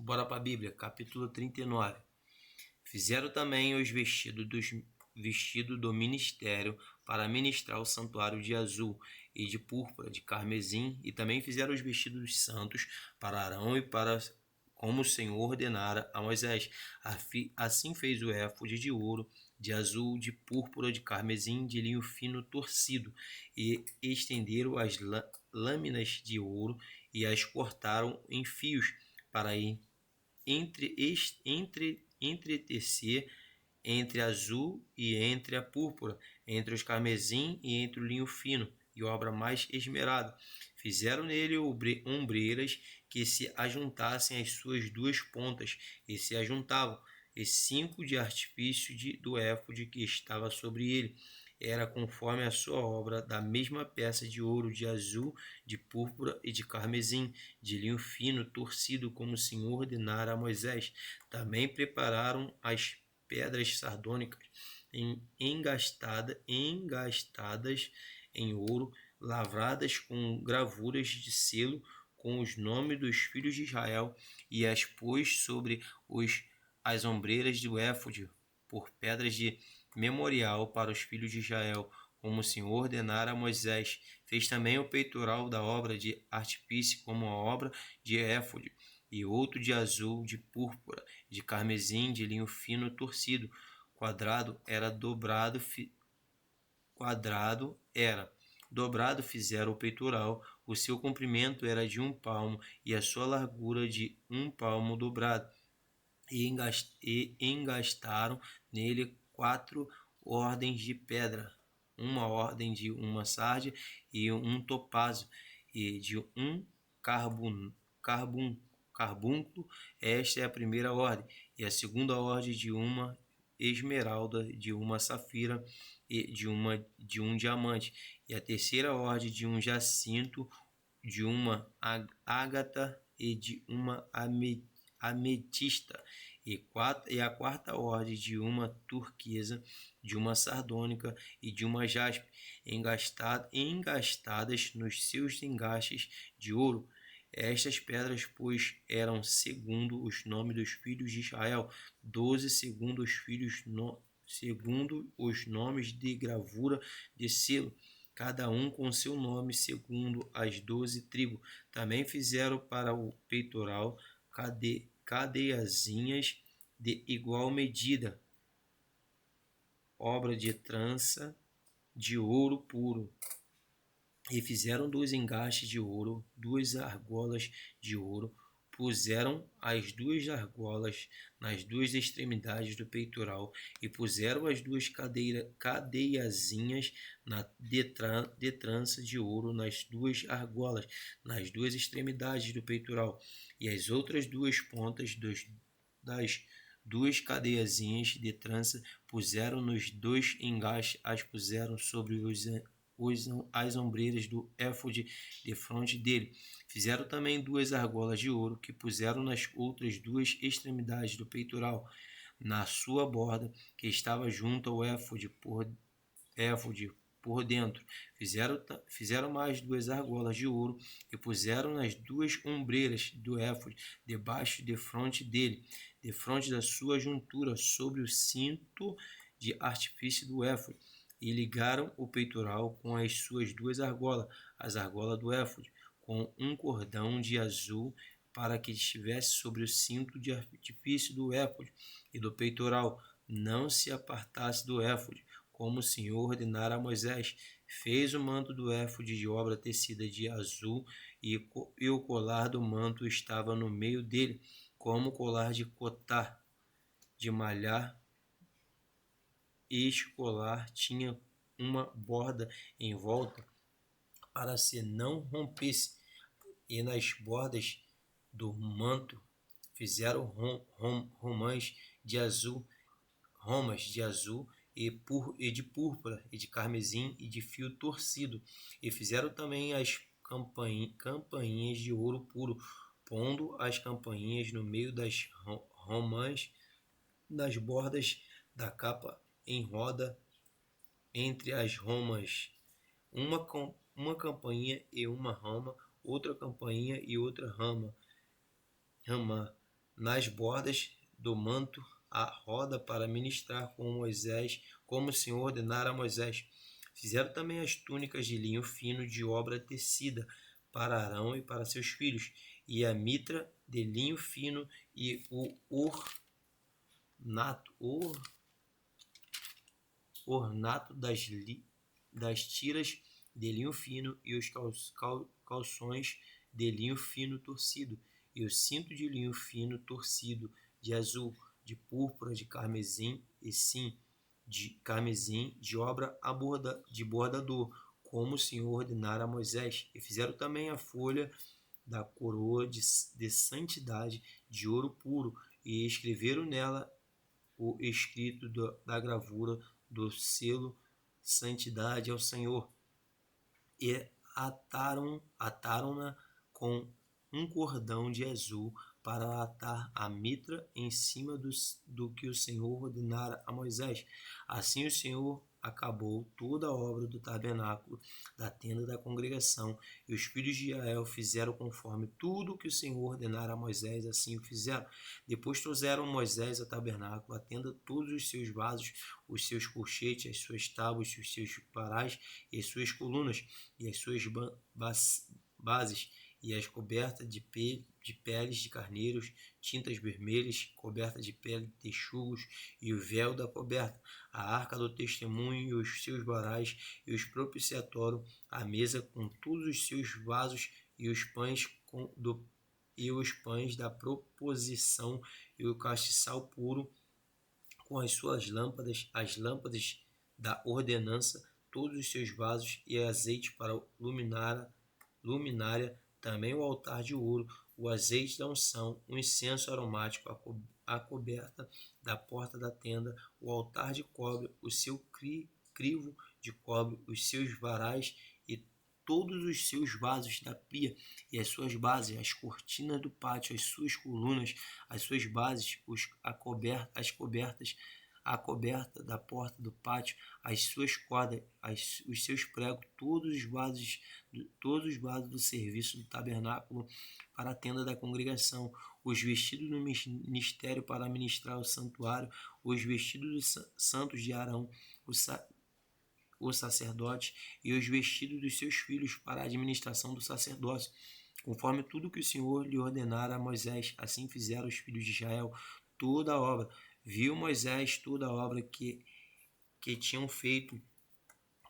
Bora para a Bíblia, capítulo 39. Fizeram também os vestidos do ministério para ministrar o santuário de azul e de púrpura, de carmesim, e também fizeram os vestidos dos santos para Arão e para como o Senhor ordenara a Moisés. Assim fez o éfode de ouro, de azul, de púrpura, de carmesim, de linho fino torcido, e estenderam as lâminas de ouro e as cortaram em fios para entretecer entre azul e entre a púrpura, entre os carmesim e entre o linho fino, e obra mais esmerada. Fizeram nele ombreiras que se ajuntassem às suas duas pontas, e se ajuntavam, e 5 de artifício do éfode que estava sobre ele. Era conforme a sua obra, da mesma peça de ouro, de azul, de púrpura e de carmesim, de linho fino, torcido, como o Senhor ordenara a Moisés. Também prepararam as pedras sardônicas engastadas em ouro, lavradas com gravuras de selo com os nomes dos filhos de Israel, e as pôs sobre as ombreiras do éfode por pedras de memorial para os filhos de Israel, como o Senhor ordenara a Moisés. Fez também o peitoral da obra de artifício, como a obra de éfode, e outro de azul, de púrpura, de carmesim, de linho fino torcido. Dobrado fizeram o peitoral. O seu comprimento era de 1 palmo, e a sua largura de 1 palmo dobrado. E engastaram nele 4 ordens de pedra, uma ordem de uma sárdia e um topázio, e de um carbúnculo. Esta é a primeira ordem, e a segunda ordem de uma esmeralda, de uma safira e de um diamante, e a terceira ordem de um jacinto, de uma ágata e de uma ametista, e a quarta ordem de uma turquesa, de uma sardônica e de uma jaspe, engastadas nos seus engastes de ouro. Estas pedras, pois, eram segundo os nomes dos filhos de Israel, 12 segundo os nomes de gravura de selo, cada um com seu nome, segundo as 12 tribos. Também fizeram para o peitoral cadeiazinhas de igual medida, obra de trança de ouro puro. E fizeram 2 engastes de ouro, 2 argolas de ouro. Puseram as 2 argolas nas 2 extremidades do peitoral, e puseram as 2 cadeiazinhas de trança de ouro nas 2 argolas, nas 2 extremidades do peitoral, e as outras 2 pontas das 2 cadeiazinhas de trança puseram nos 2 engastes, as puseram sobre as ombreiras do éfode defronte dele. Fizeram também 2 argolas de ouro, que puseram nas outras 2 extremidades do peitoral, na sua borda, que estava junto ao éfode por dentro. Fizeram mais 2 argolas de ouro, e puseram nas 2 ombreiras do éfode, defronte dele, defronte da sua juntura, sobre o cinto de artifício do éfode, e ligaram o peitoral com as suas 2 argolas, as argolas do éfode, com um cordão de azul, para que estivesse sobre o cinto de artifício do éfode e do peitoral, não se apartasse do éfode, como o Senhor ordenara a Moisés. Fez o manto do éfode de obra tecida de azul, e o colar do manto estava no meio dele, como colar de cotar, de malhar. Este colar tinha uma borda em volta, para se não rompesse, e nas bordas do manto fizeram romas de azul e de púrpura e de carmesim e de fio torcido, e fizeram também as campainhas de ouro puro, pondo as campainhas no meio das romãs, nas bordas da capa, em roda entre as romãs, uma campainha e uma rama, outra campainha e outra rama, nas bordas do manto a roda para ministrar com Moisés, como o Senhor ordenara a Moisés. Fizeram também as túnicas de linho fino de obra tecida para Arão e para seus filhos, e a mitra de linho fino e o ornato das tiras de linho fino e os calções de linho fino torcido, e o cinto de linho fino torcido de azul, de púrpura, de carmesim e sim de carmesim, de obra de bordador, como o Senhor ordenara a Moisés. E fizeram também a folha da coroa de santidade de ouro puro, e escreveram nela o escrito da gravura do selo santidade ao Senhor, e ataram-na com um cordão de azul para atar a mitra em cima do que o Senhor ordenara a Moisés. Assim o Senhor acabou toda a obra do tabernáculo, da tenda da congregação, e os filhos de Israel fizeram conforme tudo o que o Senhor ordenara a Moisés, assim o fizeram. Depois trouxeram Moisés ao tabernáculo, a tenda, todos os seus vasos, os seus colchetes, as suas tábuas, os seus varais e as suas colunas, e as suas bases, e as cobertas de peles de carneiros, tintas vermelhas, coberta de pele de texugos, e o véu da coberta, a arca do testemunho e os seus varais, e os propiciatórios, a mesa com todos os seus vasos, e os pães da proposição, e o castiçal puro, com as suas lâmpadas, as lâmpadas da ordenança, todos os seus vasos, e azeite para luminária, também o altar de ouro, o azeite da unção, o incenso aromático, a coberta da porta da tenda, o altar de cobre, o seu crivo de cobre, os seus varais e todos os seus vasos da pia e as suas bases, as cortinas do pátio, as suas colunas, as suas bases, as cobertas, a coberta da porta do pátio, as suas cordas, os seus pregos, todos os vasos do serviço do tabernáculo para a tenda da congregação, os vestidos do ministério para ministrar o santuário, os vestidos dos santos de Arão, o sacerdote, e os vestidos dos seus filhos para a administração do sacerdócio, conforme tudo que o Senhor lhe ordenara a Moisés. Assim fizeram os filhos de Israel toda a obra. Viu Moisés toda a obra que tinham feito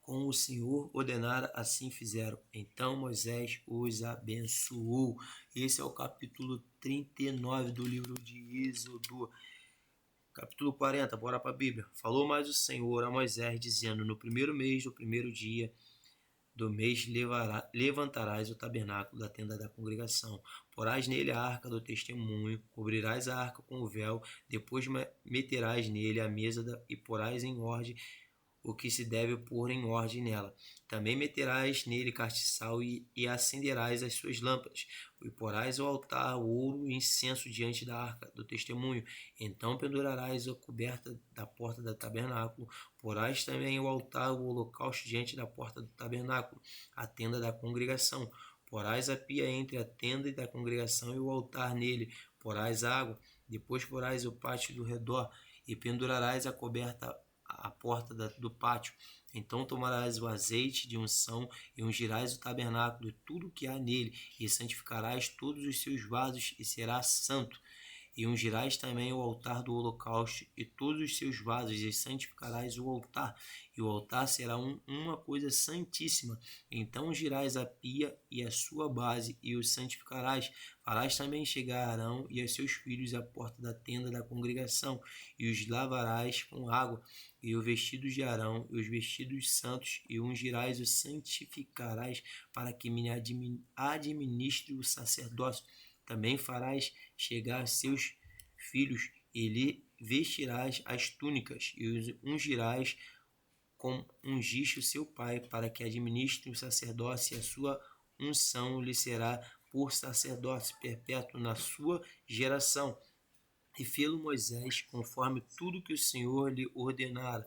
como o Senhor ordenara, assim fizeram. Então Moisés os abençoou. Esse é o capítulo 39 do livro de Êxodo. Capítulo 40, bora para a Bíblia. Falou mais o Senhor a Moisés, dizendo: no primeiro mês, do primeiro dia do mês, levantarás o tabernáculo da tenda da congregação. Porás nele a arca do testemunho, cobrirás a arca com o véu, depois meterás nele a mesa e porás em ordem o que se deve pôr em ordem nela. Também meterás nele castiçal e acenderás as suas lâmpadas. E porás ao altar o ouro e incenso diante da arca do testemunho. Então pendurarás a coberta da porta do tabernáculo. Porás também ao altar o holocausto diante da porta do tabernáculo, a tenda da congregação. Porás a pia entre a tenda da congregação e o altar nele. Porás água. Depois porás o pátio do redor e pendurarás a coberta à porta do pátio. Então tomarás o azeite de unção e ungirás o tabernáculo e tudo o que há nele, e santificarás todos os seus vasos, e será santo. E ungirás também o altar do holocausto e todos os seus vasos, e santificarás o altar, e o altar será uma coisa santíssima. Então ungirás a pia e a sua base, e os santificarás. Farás também chegar a Arão e a seus filhos à porta da tenda da congregação, e os lavarás com água, e os vestidos de Arão, e os vestidos santos, e ungirás e os santificarás, para que me administre o sacerdócio. Também farás chegar seus filhos, e lhe vestirás as túnicas, e os ungirás como ungiste o seu pai, para que administre o sacerdócio, e a sua unção lhe será por sacerdócio perpétuo na sua geração. E fê-lo Moisés, conforme tudo que o Senhor lhe ordenara.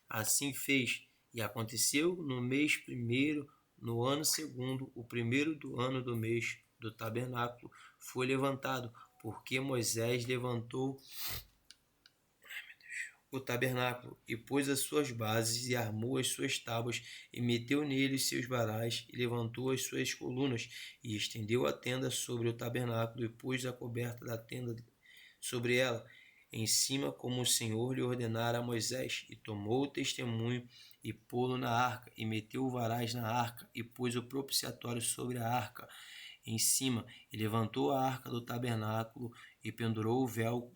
Assim fez, e aconteceu no mês primeiro, no ano segundo, o primeiro do ano do mês do tabernáculo, foi levantado, porque Moisés levantou o tabernáculo, e pôs as suas bases, e armou as suas tábuas, e meteu nele os seus varais, e levantou as suas colunas, e estendeu a tenda sobre o tabernáculo, e pôs a coberta da tenda sobre ela, em cima, como o Senhor lhe ordenara a Moisés, e tomou o testemunho, e pô-lo na arca, e meteu o varais na arca, e pôs o propiciatório sobre a arca, em cima, e levantou a arca do tabernáculo, e pendurou o véu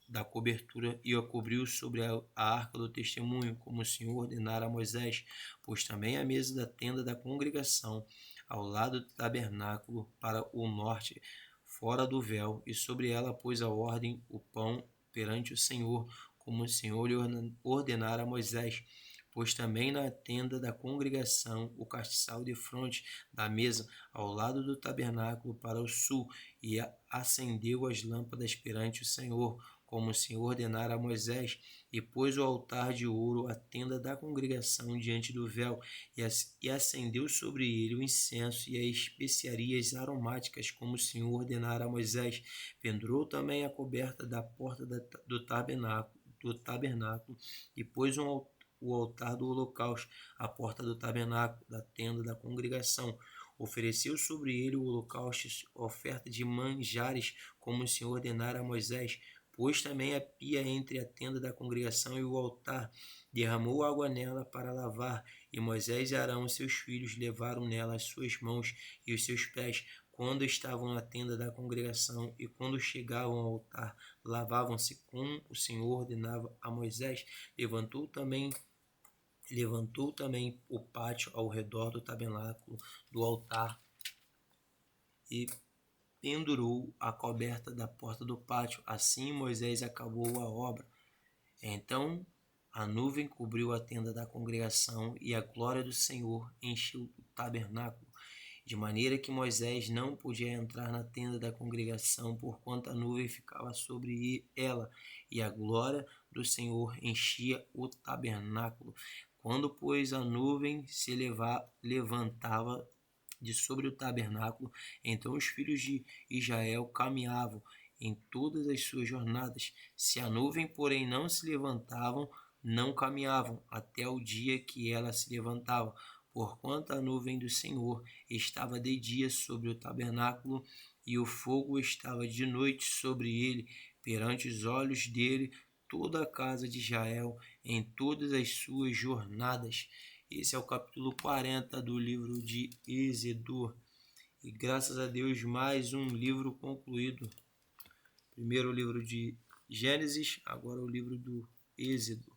da cobertura e a cobriu sobre a arca do testemunho, como o Senhor ordenara a Moisés, pôs também a mesa da tenda da congregação ao lado do tabernáculo para o norte, fora do véu, e sobre ela pôs a ordem, o pão perante o Senhor, como o Senhor lhe ordenara a Moisés. Pôs também na tenda da congregação o castiçal defronte da mesa, ao lado do tabernáculo para o sul, e acendeu as lâmpadas perante o Senhor, como o Senhor ordenara a Moisés, e pôs o altar de ouro, a tenda da congregação, diante do véu, e acendeu sobre ele o incenso e as especiarias aromáticas, como o Senhor ordenara a Moisés. Pendurou também a coberta da porta do tabernáculo, e pôs o altar do holocausto, à porta do tabernáculo, da tenda da congregação. Ofereceu sobre ele o holocausto, oferta de manjares, como o Senhor ordenara a Moisés. Pôs também a pia entre a tenda da congregação e o altar, derramou água nela para lavar, e Moisés e Arão, seus filhos, levaram nela as suas mãos e os seus pés, quando estavam na tenda da congregação, e quando chegavam ao altar, lavavam-se como o Senhor ordenava a Moisés. Levantou também o pátio ao redor do tabernáculo, do altar, e pendurou a coberta da porta do pátio. Assim Moisés acabou a obra. Então a nuvem cobriu a tenda da congregação, e a glória do Senhor encheu o tabernáculo, de maneira que Moisés não podia entrar na tenda da congregação, porquanto a nuvem ficava sobre ela, e a glória do Senhor enchia o tabernáculo. Quando, pois, a nuvem se levantava de sobre o tabernáculo, então os filhos de Israel caminhavam em todas as suas jornadas. Se a nuvem, porém, não se levantavam, não caminhavam, até o dia que ela se levantava, porquanto a nuvem do Senhor estava de dia sobre o tabernáculo, e o fogo estava de noite sobre ele, perante os olhos dele, toda a casa de Israel, em todas as suas jornadas. Esse é o capítulo 40 do livro de Êxodo. E graças a Deus, mais um livro concluído. Primeiro o livro de Gênesis, agora o livro do Êxodo.